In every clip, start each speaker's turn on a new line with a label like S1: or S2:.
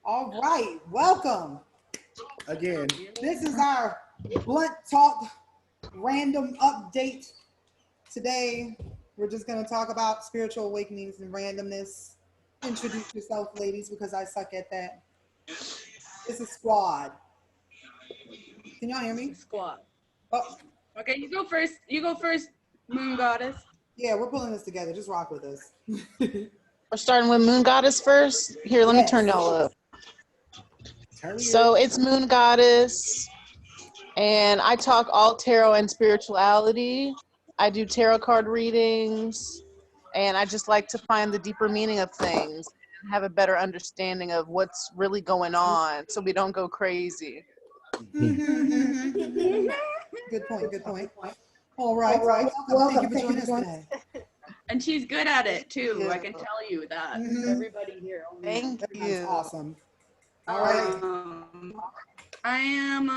S1: All right, welcome.
S2: Again.
S1: This is our blunt talk random update. Today, we're just going to talk about spiritual awakenings and randomness. Introduce yourself, ladies, because I suck at that. This is Squad. Can y'all hear me?
S3: Squad.
S1: Oh,
S3: Okay, you go first. You go first, Moon Goddess.
S1: yeah, we're pulling this together. Just rock with us.
S4: We're starting with Moon Goddess first. Here, let me turn y'all up. So it's Moon Goddess, and I talk all tarot and spirituality. I do tarot card readings, and I just like to find the deeper meaning of things and have a better understanding of what's really going on so we don't go crazy.
S1: Good point, good point. All right. Welcome. Thank you for joining us today.
S3: And she's good at it too. Yeah. I can tell you that. Everybody here.
S4: Thank you.
S1: That's awesome. All right.
S3: I am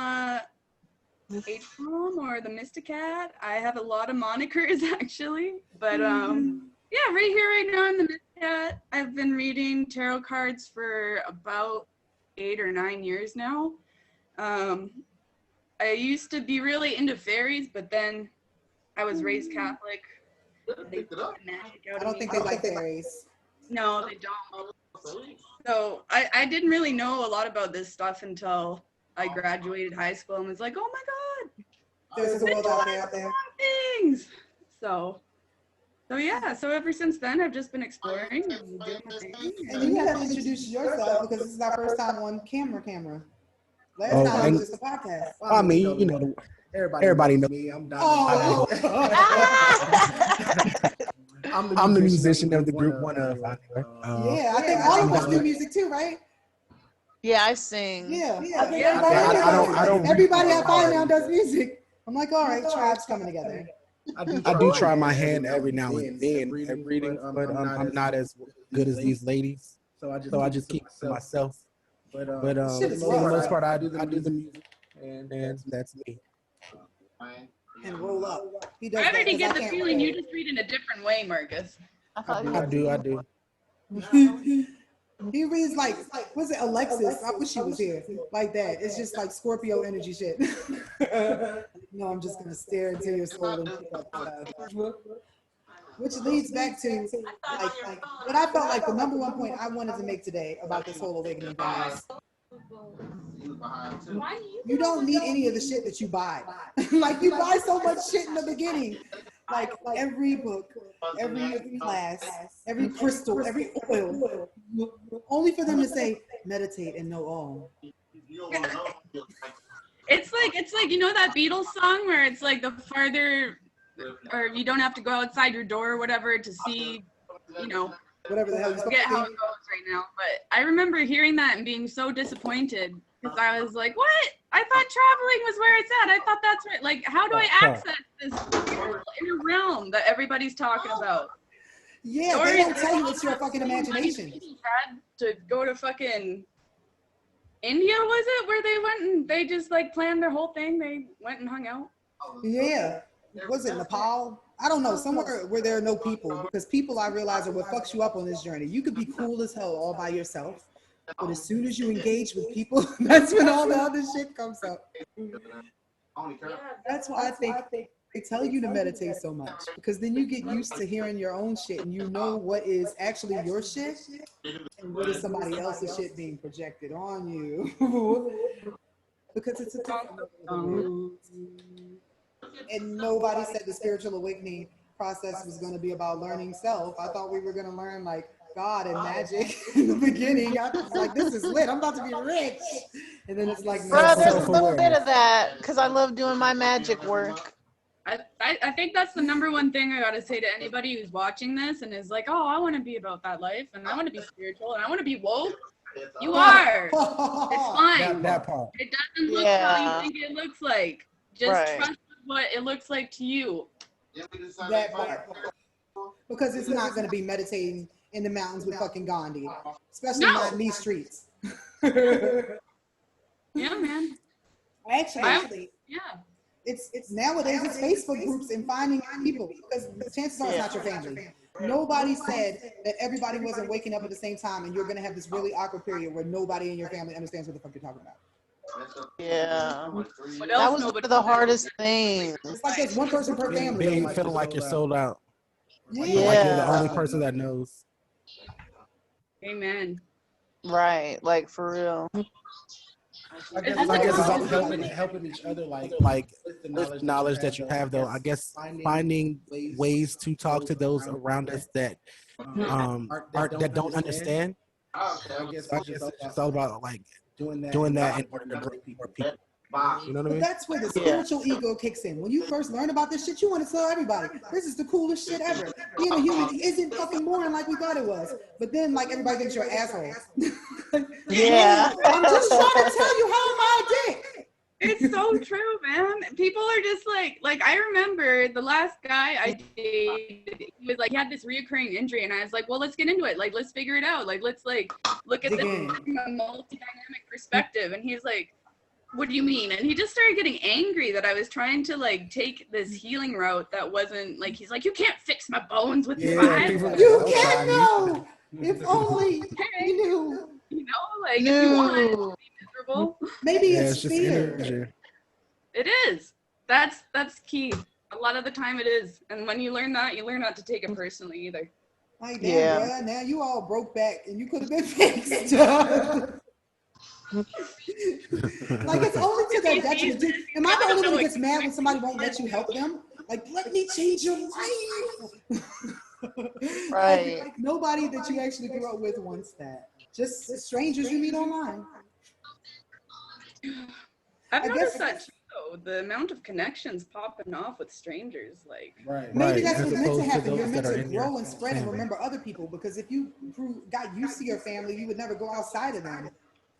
S3: April or the Mysticat. I have a lot of monikers actually, but yeah, right here, right now, I'm the Mysticat. I've been reading tarot cards for about 8 or 9 years now. I used to be really into fairies, but then I was raised Catholic.
S1: I don't think they like fairies.
S3: No, they don't. So I didn't really know a lot about this stuff until I graduated high school and was like, oh my God,
S1: there's a world out there.
S3: Things. So yeah, so ever since then I've just been exploring and doing my thing.
S1: And you have to introduce yourself because this is our first time on camera. Last time it was just a podcast.
S2: I mean, you know, everybody knows me. I'm Don.
S1: Oh.
S2: I'm the musician of the group.
S1: Yeah, I think all of us do music too, right?
S4: Yeah, I sing.
S1: Yeah.
S2: I don't.
S1: Everybody I find now does music. I'm like, all right, tribes coming together.
S2: I do try my hand every now and then at reading, but I'm not as good as these ladies. So I just keep it to myself. But for the most part, I do the music, and that's me.
S1: And roll up.
S3: I already get the feeling you just read in a different way, Marcus.
S2: I do.
S1: He reads like, what's it, Alexis? I wish she was here. Like that. It's just like Scorpio energy shit. No, I'm just gonna stare into your soul and pick up stuff. Which leads back to like what I felt like the number one point I wanted to make today about this whole awakening thing is you don't need any of the shit that you buy. Like you buy so much shit in the beginning. Like every book, every class, every crystal, every oil, only for them to say meditate and know all.
S3: It's like you know that Beatles song where it's like the farther, or you don't have to go outside your door or whatever to see, you know,
S1: whatever the hell you
S3: forget how it goes right now. But I remember hearing that and being so disappointed because I was like, what? I thought traveling was where it's at. I thought that's right. Like, how do I access this inner realm that everybody's talking about?
S1: Yeah, they don't tell you it's your fucking imagination.
S3: Had to go to fucking India, was it, where they went and they just like planned their whole thing? They went and hung out.
S1: Yeah. Was it Nepal? I don't know, somewhere where there are no people, because people, I realize, are what fucks you up on this journey. You could be cool as hell all by yourself, but as soon as you engage with people, that's when all the other shit comes up. That's why I think they tell you to meditate so much, because then you get used to hearing your own shit and you know what is actually your shit and what is somebody else's shit being projected on you. Because it's a different and nobody said the spiritual awakening process was going to be about learning self. I thought we were going to learn like God and magic in the beginning. I was like, this is lit. I'm about to be rich. And then it's like,
S4: no, there's a little bit of that because I love doing my magic work.
S3: I think that's the number one thing I got to say to anybody who's watching this and is like, oh, I want to be about that life and I want to be spiritual and I want to be woke. You are. It's fine.
S2: That part.
S3: It doesn't look how you think it looks like. Just trust what it looks like to you.
S1: That part. Because it's not going to be meditating in the mountains with fucking Gandhi, especially not in these streets.
S3: Yeah, man.
S1: Actually,
S3: yeah.
S1: It's nowadays it's Facebook groups and finding people, because chances are it's not your family. Nobody said that everybody wasn't waking up at the same time and you're going to have this really awkward period where nobody in your family understands what the fuck you're talking about.
S4: Yeah.
S3: What
S4: That
S3: else?
S4: was one
S3: Nobody
S4: of the hardest things.
S1: It's like there's one person per family.
S2: Feeling like you're sold out.
S1: Yeah.
S2: Like you're the only person that knows.
S3: Amen.
S4: Right, like for real.
S2: I guess it's all helping each other, like with the knowledge that you have, though. I guess finding ways to talk to those around us that that don't understand. I guess it's just all about like doing that in order to grow more people. You know what I mean?
S1: But that's where the spiritual ego kicks in. When you first learn about this shit, you want to tell everybody, this is the coolest shit ever. Being a human isn't fucking boring like we thought it was. But then, like, everybody thinks you're an asshole.
S4: Yeah.
S1: I'm just trying to tell you how am I a dick.
S3: It's so true, man. People are just like I remember the last guy I dated, he was like, he had this reoccurring injury, and I was like, well, let's get into it. Like, let's figure it out. Like, let's like look at this from a multi-dynamic perspective. And he's like, what do you mean? And he just started getting angry that I was trying to like take this healing route that wasn't like, he's like, you can't fix my bones with your eyes.
S1: You can't know. If only you knew.
S3: You know, like if you want to be miserable.
S1: Maybe it's
S2: just
S1: fear.
S2: energy.
S3: It is. That's key. A lot of the time it is. And when you learn that, you learn not to take it personally either.
S1: Like, damn, bruh, now you all broke back and you could have been fixed. Like, it's only to their detriment. Am I the only one who gets mad when somebody won't let you help them? Like, let me change your life.
S4: Right.
S1: Like, nobody that you actually grew up with wants that. Just strangers you meet online.
S3: I've noticed that too, though. The amount of connections popping off with strangers, like.
S1: Maybe that's
S2: As
S1: what's meant to
S2: opposed to
S1: happen. You're
S2: those
S1: meant
S2: that are
S1: to
S2: in your
S1: grow and spread and
S2: family.
S1: remember other people, because if you got used to your family, you would never go outside of them.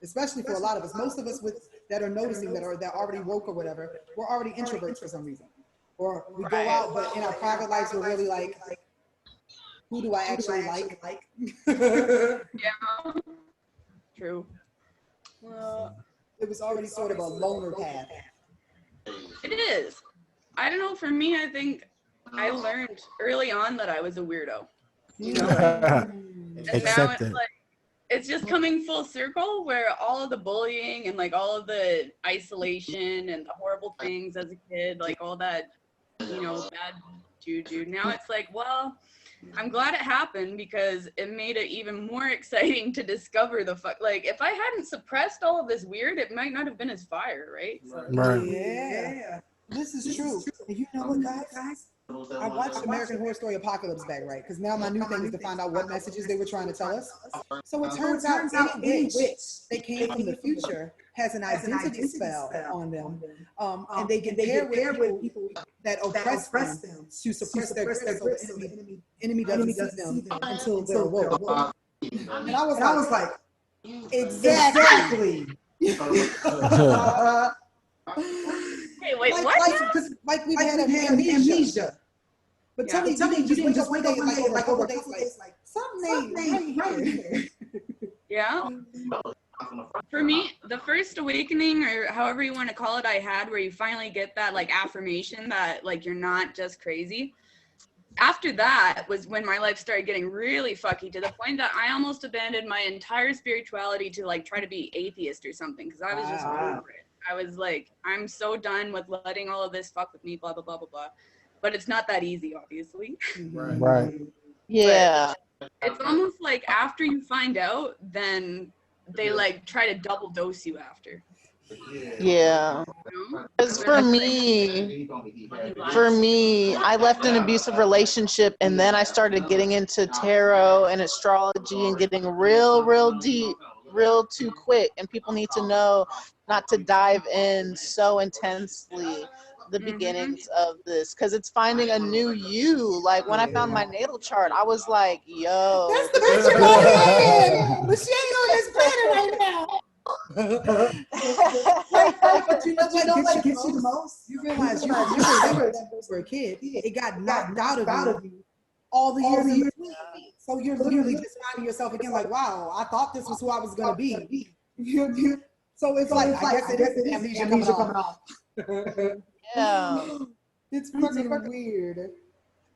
S1: Especially for a lot of us. Most of us that are noticing that already woke or whatever, we're already introverts for some reason. Or we go out, but in our private lives, we're really like, who do I actually like?
S3: Yeah. True. Well,
S1: It was already sort of a loner path.
S3: it is. I don't know. For me, I think I learned early on that I was a weirdo. You know? And now
S2: Accept
S3: it's
S2: it.
S3: like, it's just coming full circle where all of the bullying and like all of the isolation and the horrible things as a kid, like all that, you know, bad juju. Now it's like, well, I'm glad it happened because it made it even more exciting to discover the fuck. Like, if I hadn't suppressed all of this weird, it might not have been as fire, right?
S2: Right.
S1: Yeah. This is true. And you know what, guys? I watched American Horror Story Apocalypse back, right? Because now my new thing is to find out what messages they were trying to tell us. So it turns out any witch that came from the future has an identity spell on them. And they get paired with people that oppress them to suppress their grip so the enemy doesn't see them until they're woke. And I was like, exactly.
S3: Hey, wait, what?
S1: Like we've had amnesia. But tell me, you didn't just wake up one day, like over days, like something ain't right here.
S3: Yeah. For me, the first awakening, or however you want to call it, I had where you finally get that like affirmation that like you're not just crazy. After that was when my life started getting really fucky to the point that I almost abandoned my entire spirituality to like try to be atheist or something because I was just over it. I was like, I'm so done with letting all of this fuck with me, blah, blah, blah, blah, blah. But it's not that easy, obviously.
S2: Right.
S4: Yeah.
S3: It's almost like after you find out, then they like try to double dose you after.
S4: Yeah. Because for me, I left an abusive relationship and then I started getting into tarot and astrology and getting real deep, real too quick. And people need to know not to dive in so intensely the beginnings of this, because it's finding a new you. Like when I found my natal chart, I was like, yo.
S1: That's the bitch in my head. But she ain't on this planet right now. But you know what gets you the most? You realize you remember that for a kid. It got knocked out of you all the years in between. So you're literally just finding yourself again like, wow, I thought this was who I was going to be. So it's like, I guess it is amnesia coming off.
S4: Yeah.
S1: It's fucking weird.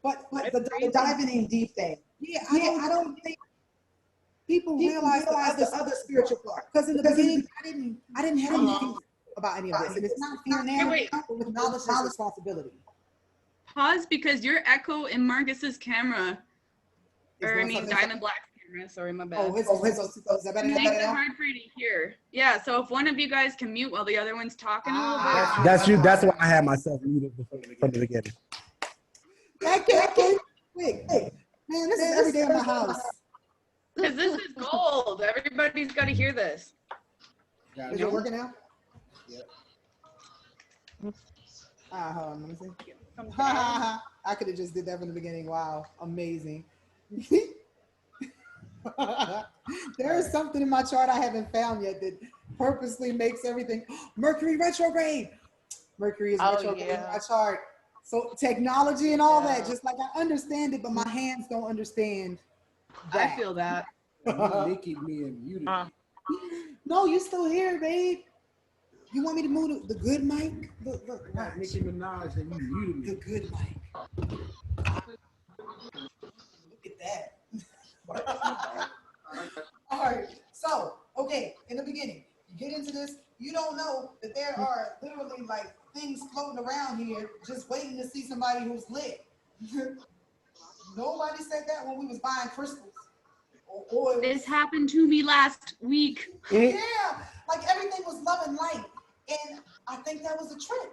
S1: But the diving in deep thing. Yeah, I don't think people realize the other spiritual part. Because in the beginning, I didn't have any fear about any of this, and it's not fear now. But with knowledge is responsibility.
S3: Pause, because your echo in Marcus's camera, Diamond Black's camera. Sorry, my bad.
S1: Is that better?
S3: It makes it hard for you to hear. Yeah, so if one of you guys can mute while the other one's talking a little bit.
S2: That's you. That's why I had myself muted from the beginning.
S1: Quick. Hey, man, this is every day in my house.
S3: Because this is gold. Everybody's got to hear this.
S1: Is it working now? Yeah. Hold on, let me see. I could have just did that from the beginning. Wow, amazing. There is something in my chart I haven't found yet that purposely makes everything Mercury Retrograde. Mercury is retrograde in my chart. So technology and all that, just like I understand it, but my hands don't understand that.
S3: I feel that.
S2: Nikki being muted.
S1: No, you still here, babe. You want me to move the good mic? Look,
S2: Nicki Minaj, and you muted me.
S1: the good mic. Look at that. All right. So, okay, in the beginning, you get into this, you don't know that there are literally like things floating around here just waiting to see somebody who's lit. Nobody said that when we was buying crystals. Or oil.
S3: This happened to me last week.
S1: Yeah, like everything was love and light. And I think that was a trick.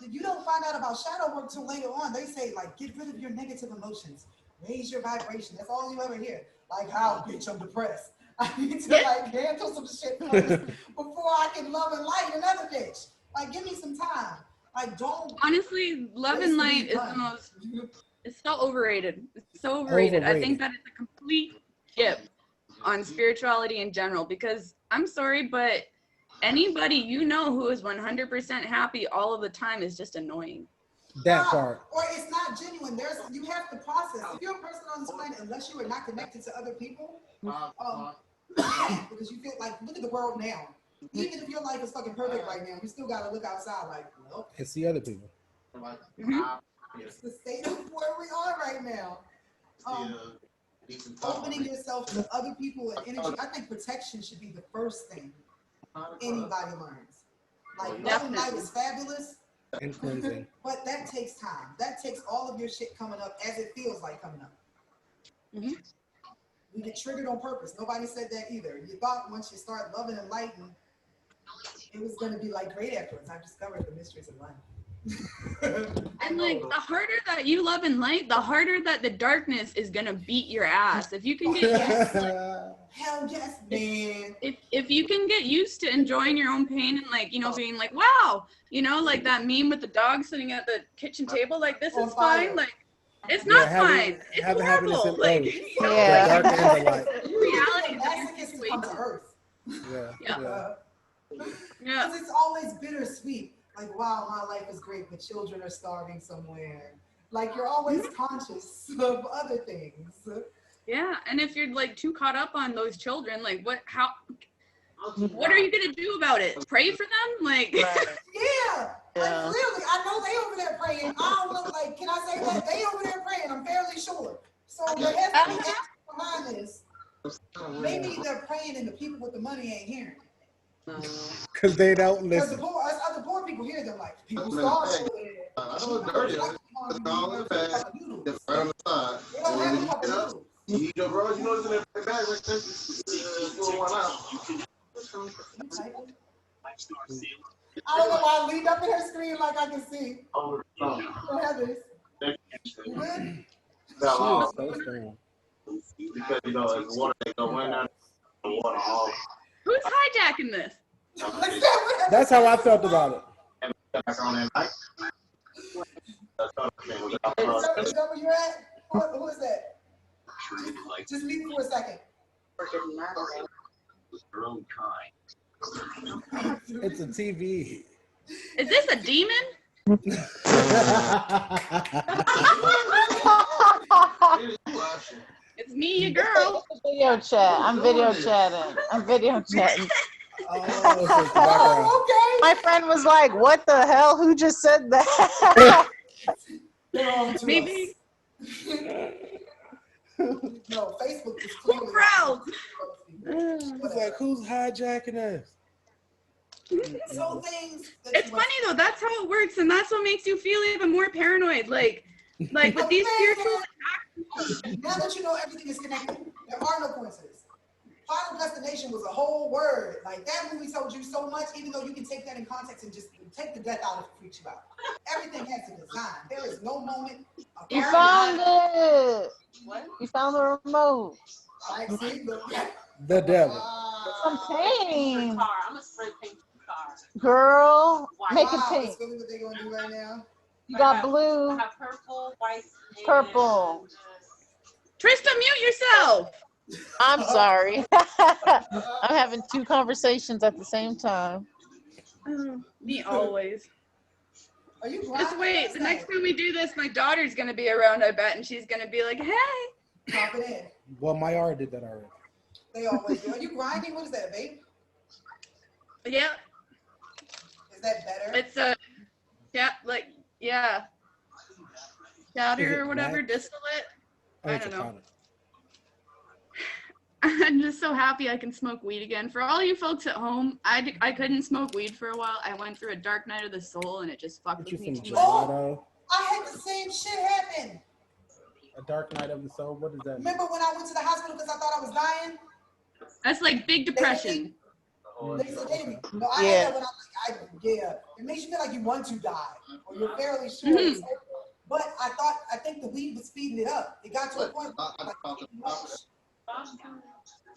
S1: You don't find out about shadow work till later on. They say, like, get rid of your negative emotions. Raise your vibration. That's all you ever hear. Like, how, bitch, I'm depressed. I need to, like, handle some shit first before I can love and light another bitch. Like, give me some time. Like, don't.
S3: Honestly, love and light is the most, it's so overrated. It's so overrated. I think that it's a complete tip on spirituality in general, because I'm sorry, but anybody you know who is 100% happy all of the time is just annoying.
S2: That part.
S1: Or it's not genuine. You have to process. If you're a person on this planet, unless you are not connected to other people, because you feel like, look at the world now. Even if your life is fucking perfect right now, you still gotta look outside like, nope.
S2: And see other people.
S1: It's the state of where we are right now. Opening yourself to other people and energy. I think protection should be the first thing anybody learns. Like, love and light is fabulous,
S2: And cleansing.
S1: but that takes time. That takes all of your shit coming up as it feels like coming up. You get triggered on purpose. Nobody said that either. You thought once you start loving and lighting, it was going to be like great afterwards. I discovered the mysteries of life.
S3: And like, the harder that you love and light, the harder that the darkness is gonna beat your ass. If you can get
S1: hell yes, man.
S3: If you can get used to enjoying your own pain and, like, you know, being like, wow, you know, like that meme with the dog sitting at the kitchen table, like, this is fine. Like, it's not fine. It's horrible. Like, you know,
S4: Yeah.
S2: Dark and the light.
S3: reality is that
S1: That's
S3: you're
S1: to come to earth.
S2: Yeah.
S1: Because it's always bittersweet. Like, wow, my life is great, but children are starving somewhere. Like, you're always conscious of other things.
S3: Yeah, and if you're like too caught up on those children, like what are you gonna do about it? Pray for them? Like
S1: Yeah. Like, clearly, I know they over there praying. I don't know, like, can I say that? They over there praying, I'm fairly sure. So there has to be action behind this. Maybe they're praying and the people with the money ain't hearing it.
S2: Because they don't
S1: Because
S2: listen.
S1: us other poor people hear them, like, people starve over there.
S5: I know it's dirty. It's all in the bag. It's right on the side.
S1: They don't have a cup of noodles.
S5: You eat your bro, you know it's in that bag right there. Doing one out.
S1: I don't know why I leaned up in her screen like I can see.
S5: Oh, no.
S1: Don't have this. You good?
S5: No,
S2: So strong.
S5: because, you know, it's water that go in there, the water all.
S3: who's hijacking this?
S2: That's how I felt about it.
S5: Back on that night.
S1: Is that where you're at? Who is that? Just leave for a second.
S2: It's a TV.
S3: Is this a demon? It's me, your girl.
S4: Video chat. I'm video chatting.
S2: Oh,
S1: Okay.
S4: My friend was like, what the hell? Who just said that?
S1: They're on to us.
S3: Maybe
S1: No, Facebook is
S3: We're
S1: clearly
S3: proud.
S2: It's like, who's hijacking us?
S1: So things.
S3: It's funny though. That's how it works, and that's what makes you feel even more paranoid. Like with these spiritual attacks.
S1: Now that you know everything is connected, there are no coincidences. Final Destination was a whole word. Like that movie told you so much, even though you can take that in context and just take the death out if it freaks you out. Everything has a design. There is no moment.
S4: You found it. What? You found the remote.
S1: I see
S2: The devil.
S4: Some paint.
S6: I'm gonna spray paint the car.
S4: Girl, make it
S1: Wow,
S4: pink.
S1: that's really what they're gonna do right now.
S4: You got blue,
S6: I have purple, white, and
S4: purple.
S3: Trista, mute yourself.
S4: I'm sorry. I'm having two conversations at the same time.
S3: Me always.
S1: Are you
S3: Just wait. The next time we do this, my daughter's gonna be around, I bet, and she's gonna be like, "Hey."
S1: Pop it in.
S2: Well, my yard did that already.
S1: They always do. Are you grinding? What is that, vape?
S3: Yeah.
S1: Is that better?
S3: It's a, powder or whatever,
S2: Max?
S3: distillate.
S2: Oh,
S3: I
S2: it's
S3: don't
S2: a
S3: know.
S2: powder.
S3: I'm just so happy I can smoke weed again. For all you folks at home, I couldn't smoke weed for a while. I went through a dark night of the soul, and it just fucked
S2: Get
S3: with
S2: you
S3: me
S2: some
S3: too much.
S2: gelato.
S1: I had the same shit happen.
S2: A dark night of the soul. What does that mean?
S1: Remember when I went to the hospital because I thought I was dying?
S3: That's like big depression.
S1: They said, no, I
S4: Yeah.
S1: had that when it makes you feel like you want to die, or you're fairly sure.
S3: Mhm.
S1: But I think the weed was speeding it up. It got to a point where it was like, too much.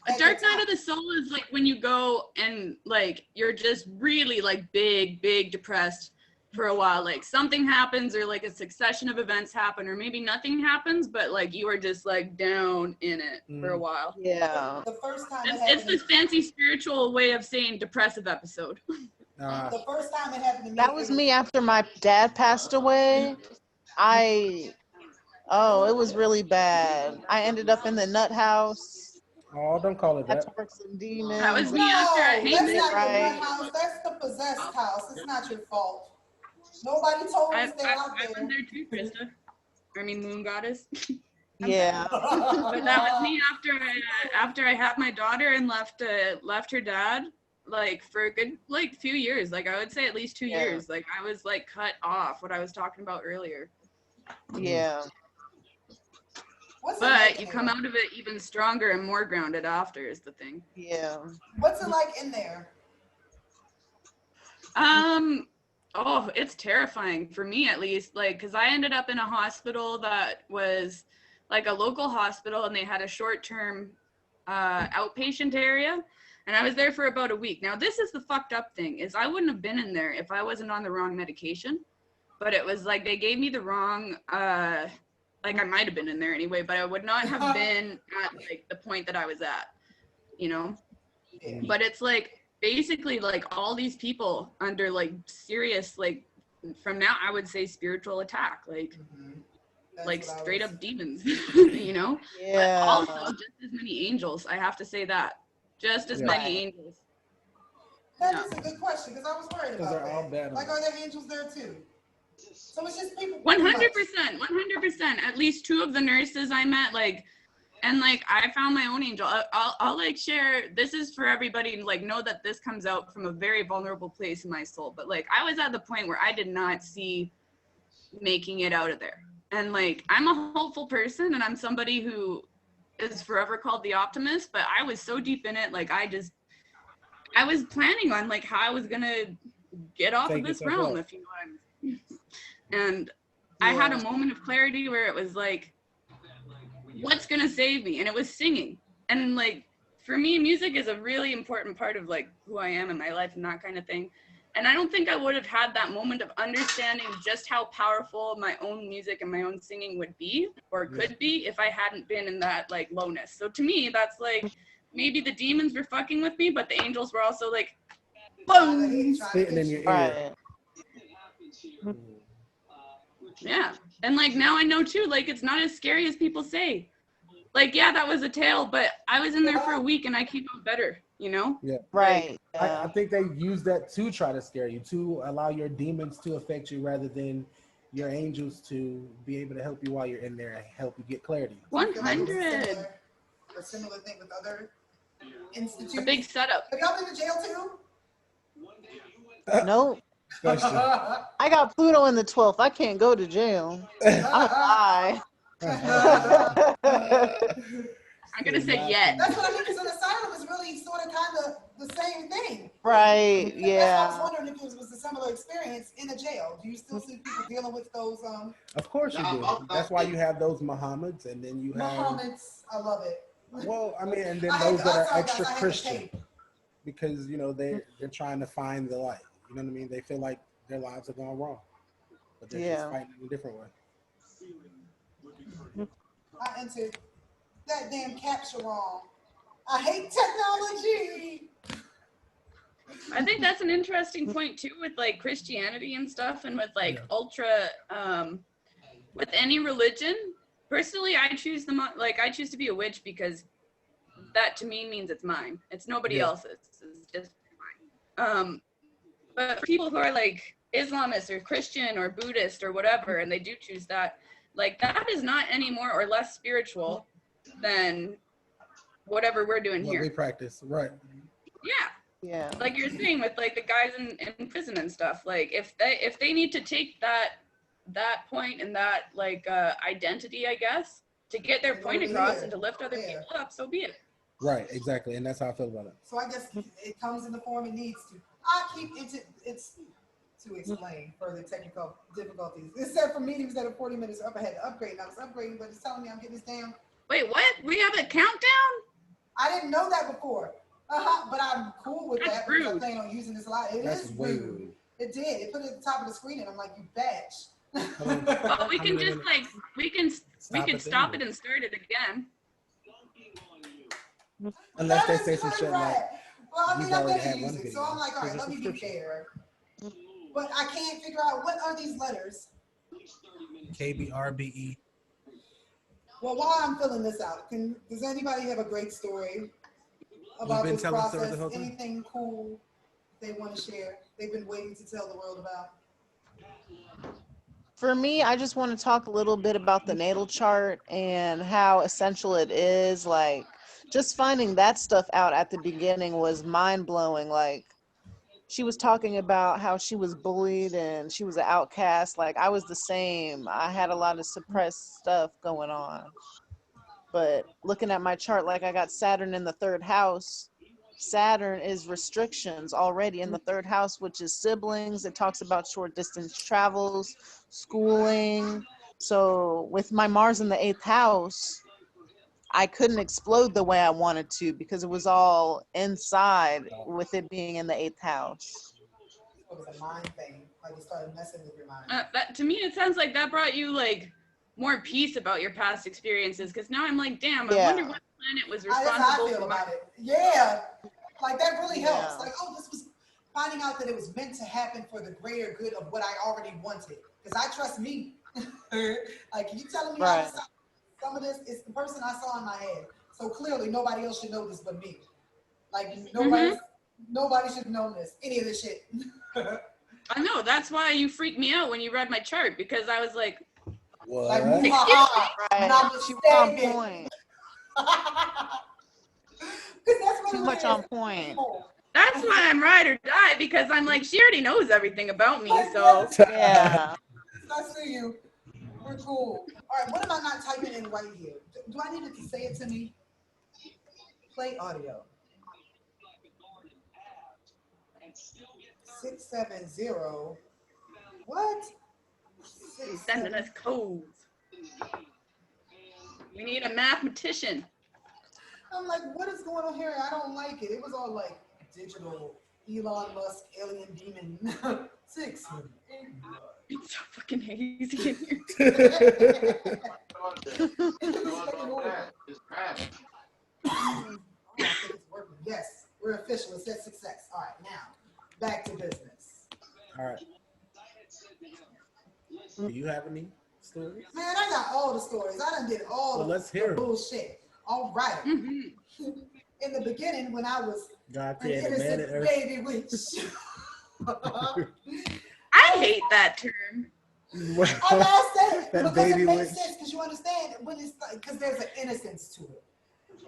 S3: A dark night of the soul is like when you go and like you're just really like big depressed for a while. Like something happens or like a succession of events happen or maybe nothing happens, but like you are just like down in it for a while.
S4: Yeah.
S1: The first time
S3: It's this fancy spiritual way of saying depressive episode.
S1: the first time it happened to me.
S4: That was me after my dad passed away. It was really bad. I ended up in the nut house.
S2: Oh, don't call it
S4: I
S2: that.
S4: twerked some demons.
S3: That was me
S1: No,
S3: after I
S1: that's
S3: hated
S1: not
S3: it.
S1: your
S4: Right.
S1: nut house. That's the possessed house. It's not your fault. Nobody told us they're out
S3: I went
S1: there.
S3: there too, Krista. I mean, Moon Goddess.
S4: Yeah.
S3: But that was me after I had my daughter and left her dad like for a good like few years. Like I would say at least 2
S4: Yeah.
S3: years. Like I was like cut off, what I was talking about earlier.
S4: Yeah.
S1: What's it
S3: But
S1: like
S3: you
S1: in
S3: come
S1: there?
S3: out of it even stronger and more grounded after is the thing.
S4: Yeah.
S1: What's it like in there?
S3: Oh, it's terrifying for me at least, like because I ended up in a hospital that was like a local hospital and they had a short-term outpatient area, and I was there for about a week. Now this is the fucked up thing, is I wouldn't have been in there if I wasn't on the wrong medication, but it was like they gave me the wrong like I might have been in there anyway, but I would not have been at like the point that I was at, you know. But it's like basically like all these people under like serious like from now I would say spiritual attack, like
S1: That's
S3: like
S1: what I
S3: straight
S1: was-
S3: up demons, you know.
S4: Yeah.
S3: But also just as many angels. I have to say that, just as many angels.
S1: That is a good question because I was worried
S2: Because
S1: about
S2: they're all
S1: that.
S2: bad.
S1: Like, are there angels there too? So it's just people.
S3: 100%. At least 2 of the nurses I met, like, and like I found my own angel. I'll like share. This is for everybody to like know that this comes out from a very vulnerable place in my soul. But like I was at the point where I did not see making it out of there. And like I'm a hopeful person, and I'm somebody who is forever called the optimist. But I was so deep in it, like I was planning on like how I was gonna get off of this realm, if you know what I mean. And I had a moment of clarity where it was like, what's gonna save me? And it was singing. And like for me, music is a really important part of like who I am in my life and that kind of thing. And I don't think I would have had that moment of understanding just how powerful my own music and my own singing would be or could be if I hadn't been in that like lowness. So to me, that's like maybe the demons were fucking with me, but the angels were also like, boom,
S2: spitting in your ear.
S4: Right.
S3: yeah. And like now I know too, like it's not as scary as people say. Like, yeah, that was a tale, but I was in there for a week and I came out better, you know?
S2: Yeah.
S4: Right.
S2: I think they use that to try to scare you, to allow your demons to affect you rather than your angels to be able to help you while you're in there and help you get clarity.
S3: 100.
S1: A similar thing with other institutes.
S3: A big setup.
S1: Have y'all been to jail too?
S4: Nope.
S2: Question.
S4: I got Pluto in the 12th. I can't go to jail. I'm a lie.
S3: I'm gonna say yet.
S1: That's what I mean, because an asylum is really sort of kind of the same thing.
S4: Right,
S1: That's why I
S4: yeah.
S1: was wondering if it was a similar experience in a jail. Do you still see people dealing with those
S2: Of course you do. That's why you have those Muhammads, and then you have
S1: Muhammads? I love it.
S2: well, I mean, and then
S1: I had
S2: those
S1: to-
S2: that
S1: I'm
S2: are
S1: sorry,
S2: extra
S1: guys, I had to
S2: Christian,
S1: tape.
S2: because you know they're trying to find the light. You know what I mean? They feel like their lives are going wrong, but they're just fighting in a different way.
S1: I entered that damn capture wrong. I hate technology.
S3: I think that's an interesting point too with like Christianity and stuff, and with like ultra with any religion. Personally, I choose I choose to be a witch because that to me means it's mine. It's nobody else's. It's just mine. But for people who are like Islamists or Christian or Buddhist or whatever, and they do choose that, like that is not any more or less spiritual than whatever we're doing
S2: What
S3: here.
S2: we practice, right?
S3: Yeah. Like you're saying with like the guys in prison and stuff, like if they need to take that point and that like identity, I guess, to get their point across and to lift other people up, so be it.
S2: Right, exactly, and that's how I feel about it.
S1: So I guess it comes in the form it needs to. I keep it's to explain further technical difficulties. It said for meetings that are 40 minutes up ahead to upgrade. And I was upgrading, but it's telling me I'm getting this damn.
S3: Wait, what? We have a countdown?
S1: I didn't know that before. But I'm cool with
S3: That's
S1: that because I
S3: rude.
S1: plan on using this a lot.
S2: That's
S1: is
S2: way
S1: rude.
S2: rude.
S1: It did. It put it at the top of the screen, and I'm like, you bitch.
S3: Well, we can just like we can stop it and start it again.
S2: Unless they
S1: That
S2: say
S1: is
S2: some
S1: good,
S2: shit
S1: right.
S2: like
S1: Well, I mean,
S2: you've
S1: I'm
S2: already
S1: gonna
S2: had
S1: use
S2: one
S1: it,
S2: video.
S1: so I'm like, all right,
S2: Here's a
S1: let me be
S2: subscription.
S1: fair. But I can't figure out what are these letters.
S2: KBRBE.
S1: Well, while I'm filling this out, does anybody have a great story about
S2: been
S1: this
S2: telling stories
S1: process?
S2: the whole time?
S1: Anything cool they want to share? They've been waiting to tell the world about.
S4: For me, I just want to talk a little bit about the natal chart and how essential it is. Like, just finding that stuff out at the beginning was mind-blowing. Like, she was talking about how she was bullied and she was an outcast. Like, I was the same. I had a lot of suppressed stuff going on. But looking at my chart, like I got Saturn in the 3rd house. Saturn is restrictions already in the 3rd house, which is siblings. It talks about short distance travels, schooling. So with my Mars in the 8th house, I couldn't explode the way I wanted to because it was all inside with it being in the 8th house.
S1: It was a mind thing. Like it started messing with your mind.
S3: That to me, it sounds like that brought you like more peace about your past experiences. Because now I'm like, damn, I wonder what planet was
S1: That's
S3: responsible
S1: how I feel
S3: for
S1: about
S3: my.
S1: it. Yeah, like that really helps.
S4: Yeah.
S1: Like, oh, this was finding out that it was meant to happen for the greater good of what I already wanted. Because I trust me. Like, you telling me how to stop some of this? It's the person I saw in my head. So clearly, nobody else should know this but me. Like, nobody should know this. Any of this shit.
S3: I know, that's why you freaked me out when you read my chart, because I was like,
S2: what?
S1: Like,
S4: Right. She was on point.
S1: That's really
S4: Too much on point.
S3: that's why I'm ride or die, because I'm like, she already knows everything about me, so.
S4: Yeah.
S1: I see you. We're cool. All right, what am I not typing in right here? Do I need to say it to me? Play audio. 670. What?
S3: He's sending us codes. We need a mathematician.
S1: I'm like, what is going on here? I don't like it. It was all like digital Elon Musk alien demon 6.
S3: It's so fucking hazy in here.
S1: Yes, we're official. It says success. All right, now back to business.
S2: All right. Do you have any stories?
S1: Man, I got all the stories. I done did all the bullshit. All right.
S3: Mm-hmm.
S1: In the beginning, when I was
S2: God
S1: an
S2: created man and
S1: innocent
S2: earth.
S1: baby witch.
S3: I hate that term.
S1: I said it
S2: That
S1: because
S2: baby
S1: it makes
S2: witch.
S1: sense because you understand when it's like because there's an innocence to it.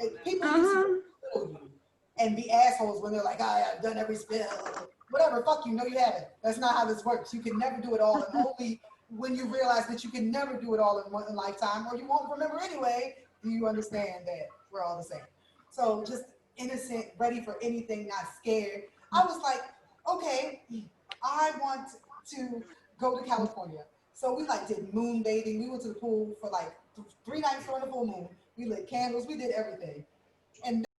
S1: And people used to belittle you and be assholes when they're like, I've done every spell, whatever. Fuck you, no, you haven't. That's not how this works. You can never do it all, and only when you realize that you can never do it all in one lifetime, or you won't remember anyway, do you understand that we're all the same. So just innocent, ready for anything, not scared. I was like, okay, I want to go to California. So we like did moon bathing. We went to the pool for like 3 nights during the full moon. We lit candles. We did everything.